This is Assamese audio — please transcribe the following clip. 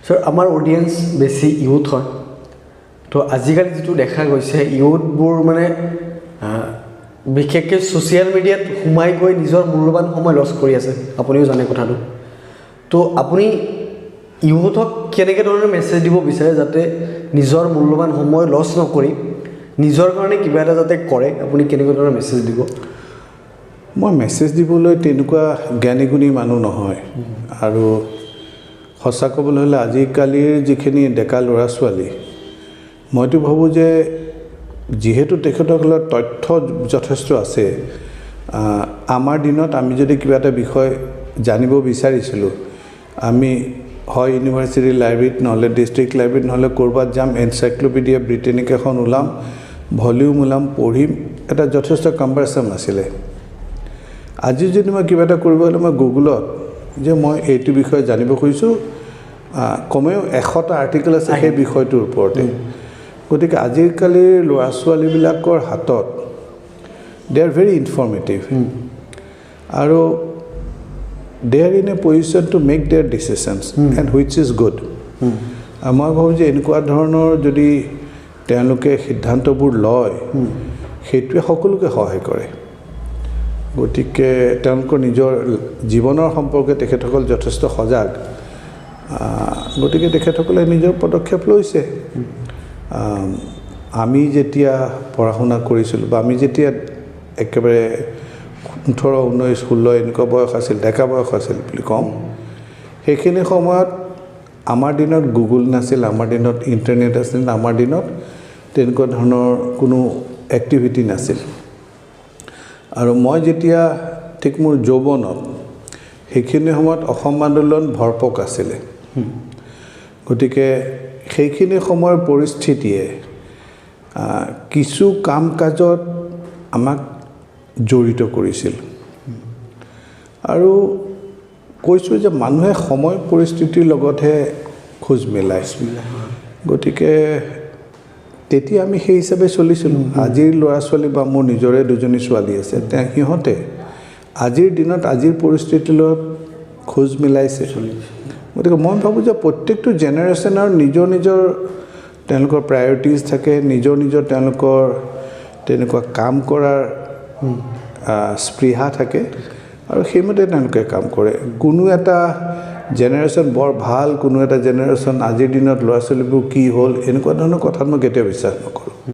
সো আমাৰ অডিয়েন্স বেছি ইউথ হয় তো আজিকালি যেটো দেখা গৈছে ইউথবোৰ মানে বিশেষকৈ সোশ্যাল মিডিয়াত সোমাই গৈ নিজৰ মূল্যৱান সময় লছ কৰি আছে আপুনিও জানে কথাটো তো আপুনি ইউথক কেনেকৈ ধৰণৰ মেছেজ দিব বিচাৰে যাতে নিজৰ মূল্যৱান সময় লছ নকৰি নিজৰ কাৰণে কিবা এটা যাতে কৰে আপুনি কেনেকৈ ধৰণৰ মেছেজ দিব মই মেছেজ দিবলৈ তেনেকুৱা জ্ঞানীগুণী মানুহ নহয় আৰু সঁচা ক'বলৈ হ'লে আজিকালিৰ যিখিনি ডেকা ল'ৰা ছোৱালী মইতো ভাবোঁ যে যিহেতু তেখেতসকলৰ তথ্য যথেষ্ট আছে আমাৰ দিনত আমি যদি কিবা এটা বিষয় জানিব বিচাৰিছিলোঁ আমি হয় ইউনিভাৰ্চিটি লাইব্ৰেৰীত নহ'লে ডিষ্ট্ৰিক্ট লাইব্ৰেৰীত নহ'লে ক'ৰবাত যাম এনচাইক্লোপিডিয়া ব্ৰিটেনিক এখন ওলাম ভলিউম ওলাম পঢ়িম এটা যথেষ্ট কম্পাৰচন আছিলে আজি যদি মই কিবা এটা কৰিব হ'লে মই গুগলত যে মই এইটো বিষয়ে জানিব খুজিছোঁ কমেও 100টা আৰ্টিকেল আছে সেই বিষয়টোৰ ওপৰতে গতিকে আজিকালিৰ ল'ৰা ছোৱালীবিলাকৰ হাতত দে আৰ ভেৰি ইনফৰ্মেটিভ আৰু they are in a position to make their decisions and which is good মই ভাবোঁ যে এনেকুৱা ধৰণৰ যদি তেওঁলোকে সিদ্ধান্তবোৰ লয় সেইটোৱে সকলোকে সহায় কৰে গতিকে তেওঁলোকৰ নিজৰ জীৱনৰ সম্পৰ্কে তেখেতসকল যথেষ্ট সজাগ গতিকে তেখেতসকলে নিজৰ পদক্ষেপ লৈছে আমি যেতিয়া পঢ়া শুনা কৰিছিলোঁ বা আমি যেতিয়া একেবাৰে 18, 19, 16 এনেকুৱা বয়স আছিল ডেকা বয়স আছিল বুলি কম সেইখিনি সময়ত আমাৰ দিনত গুগল নাছিল আমাৰ দিনত ইণ্টাৰনেট আছিল আমাৰ দিনত তেনেকুৱা ধৰণৰ কোনো এক্টিভিটি নাছিল আৰু মই যেতিয়া ঠিক মোৰ যৌৱনত সেইখিনি সময়ত অসম আন্দোলন ভৰপক আছিলে গতিকে সেইখিনি সময়ৰ পৰিস্থিতিয়ে কিছু কাম কাজত আমাক জড়িত কৰিছিল আৰু কৈছোঁ যে মানুহে সময় পৰিস্থিতিৰ লগতহে খোজ মিলায় গতিকে তেতিয়া আমি সেই হিচাপে চলিছিলোঁ আজিৰ ল'ৰা ছোৱালী বা মোৰ নিজৰে দুজনী ছোৱালী আছে সিহঁতে আজিৰ দিনত আজিৰ পৰিস্থিতিৰ লগত খোজ মিলাইছে গতিকে মই ভাবোঁ যে প্ৰত্যেকটো জেনেৰেশ্যনৰ নিজৰ নিজৰ তেওঁলোকৰ প্ৰায়ৰিটিজ থাকে নিজৰ নিজৰ তেওঁলোকৰ তেনেকুৱা কাম কৰাৰ স্পৃহা থাকে আৰু সেইমতে তেওঁলোকে কাম কৰে কোনো এটা জেনেৰেশ্যন বৰ ভাল কোনো এটা জেনেৰেশ্যন আজিৰ দিনত ল'ৰা ছোৱালীবোৰ কি হ'ল এনেকুৱা ধৰণৰ কথাত মই কেতিয়াও বিশ্বাস নকৰোঁ